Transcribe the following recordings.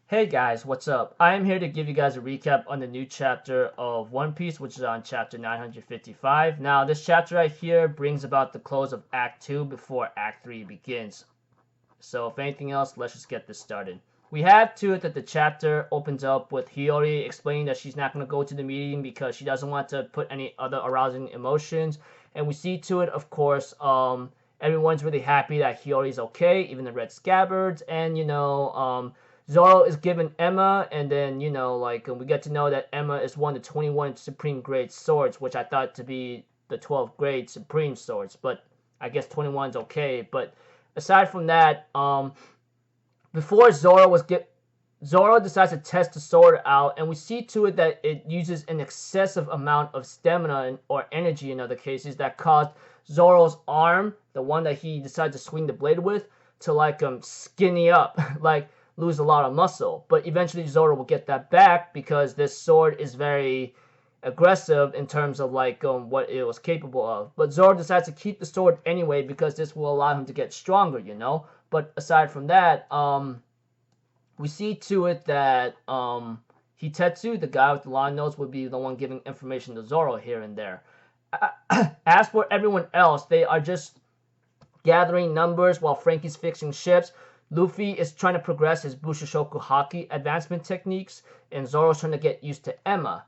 Hey guys, what's up? I am here to give you guys a recap on the new chapter of One Piece, which is on chapter 955. Now, this chapter right here brings about the close of Act 2 before Act 3 begins. So, if anything else, let's just get this started. We have to it that the chapter opens up with Hiyori explaining that she's not going to go to the meeting because she doesn't want to put any other arousing emotions. And we see to it, of course, everyone's really happy that Hiyori's okay, even the Red Scabbards, and Zoro is given Emma, and then we get to know that Emma is one of the 21 Supreme Grade swords, which I thought to be the 12th grade Supreme swords, but I guess 21 is okay. But aside from that, before Zoro decides to test the sword out, and we see to it that it uses an excessive amount of stamina or energy in other cases that caused Zoro's arm, the one that he decides to swing the blade with, to skinny up, like lose a lot of muscle. But eventually Zoro will get that back because this sword is very aggressive in terms of what it was capable of. But Zoro decides to keep the sword anyway because this will allow him to get stronger, But aside from that, we see to it that Hitetsu, the guy with the long nose, would be the one giving information to Zoro here and there. As for everyone else, they are just gathering numbers while Frankie's fixing ships. Luffy is trying to progress his Bushoshoku Haki advancement techniques, and Zoro's trying to get used to Emma.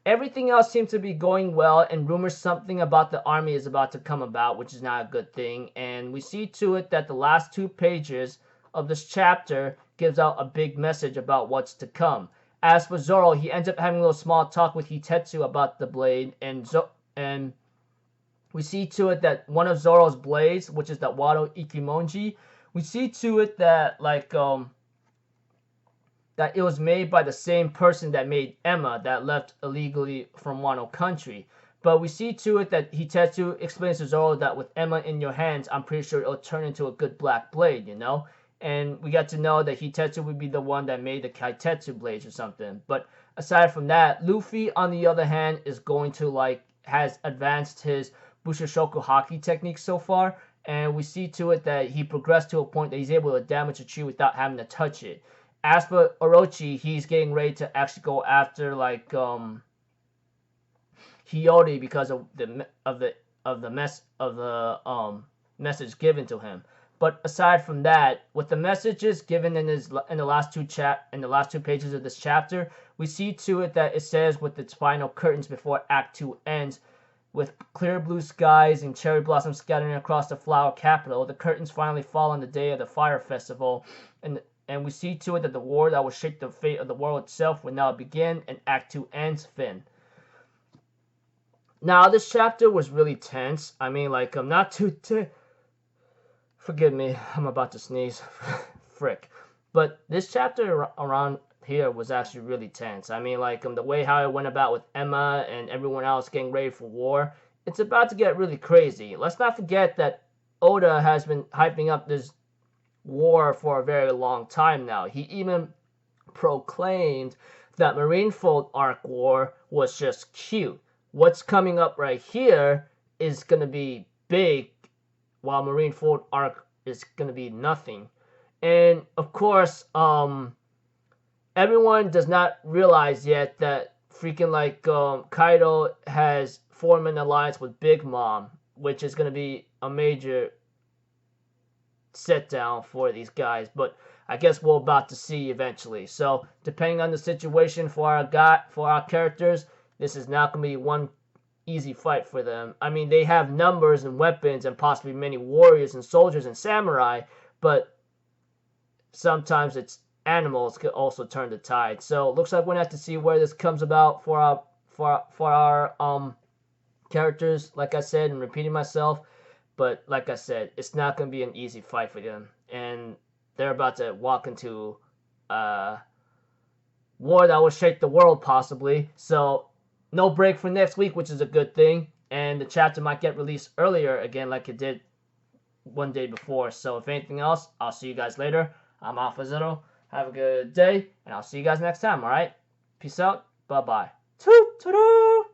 Everything else seems to be going well, and rumors something about the army is about to come about, which is not a good thing. And we see to it that the last 2 pages of this chapter gives out a big message about what's to come. As for Zoro, he ends up having a little small talk with Hitetsu about the blade, and we see to it that one of Zoro's blades, which is the Wado Ikimonji, we see to it that that it was made by the same person that made Emma that left illegally from Wano country. But we see to it that Hitetsu explains to Zoro that with Emma in your hands, I'm pretty sure it'll turn into a good black blade, And we get to know that Hitetsu would be the one that made the Kaitetsu blades or something. But aside from that, Luffy, on the other hand, is going to has advanced his Bushoshoku Haki technique so far. And we see to it that he progressed to a point that he's able to damage a tree without having to touch it. As for Orochi, he's getting ready to actually go after Hiyori because of the message given to him. But aside from that, with the messages given in the last 2 pages of this chapter, we see to it that it says with its final curtains before Act 2 ends, with clear blue skies and cherry blossoms scattering across the flower capital, the curtains finally fall on the day of the fire festival, and we see to it that the war that will shape the fate of the world itself will now begin, and Act 2 ends, Finn. Now, this chapter was really tense. I mean, I'm not too... Forgive me, I'm about to sneeze. Frick. But this chapter around here was actually really tense. I mean, the way how it went about with Emma and everyone else getting ready for war, it's about to get really crazy. Let's not forget that Oda has been hyping up this war for a very long time now. He even proclaimed that Marineford Arc War was just cute. What's coming up right here is going to be big, while Marineford Arc is going to be nothing. And of course, everyone does not realize yet that freaking Kaido has formed an alliance with Big Mom, which is going to be a major set down for these guys. But I guess we're about to see eventually. So depending on the situation for our characters, this is not going to be one easy fight for them. I mean, they have numbers and weapons and possibly many warriors and soldiers and samurai, but sometimes it's animals could also turn the tide. So looks like we're gonna have to see where this comes about for our characters. Like I said, and repeating myself, but like I said, it's not gonna be an easy fight for them, and they're about to walk into war that will shake the world possibly. So no break for next week, which is a good thing, and the chapter might get released earlier again like it did one day before. So if anything else, I'll see you guys later. I'm Alpha Zero. Have a good day, and I'll see you guys next time, alright? Peace out. Bye-bye. Toot-toot-toot!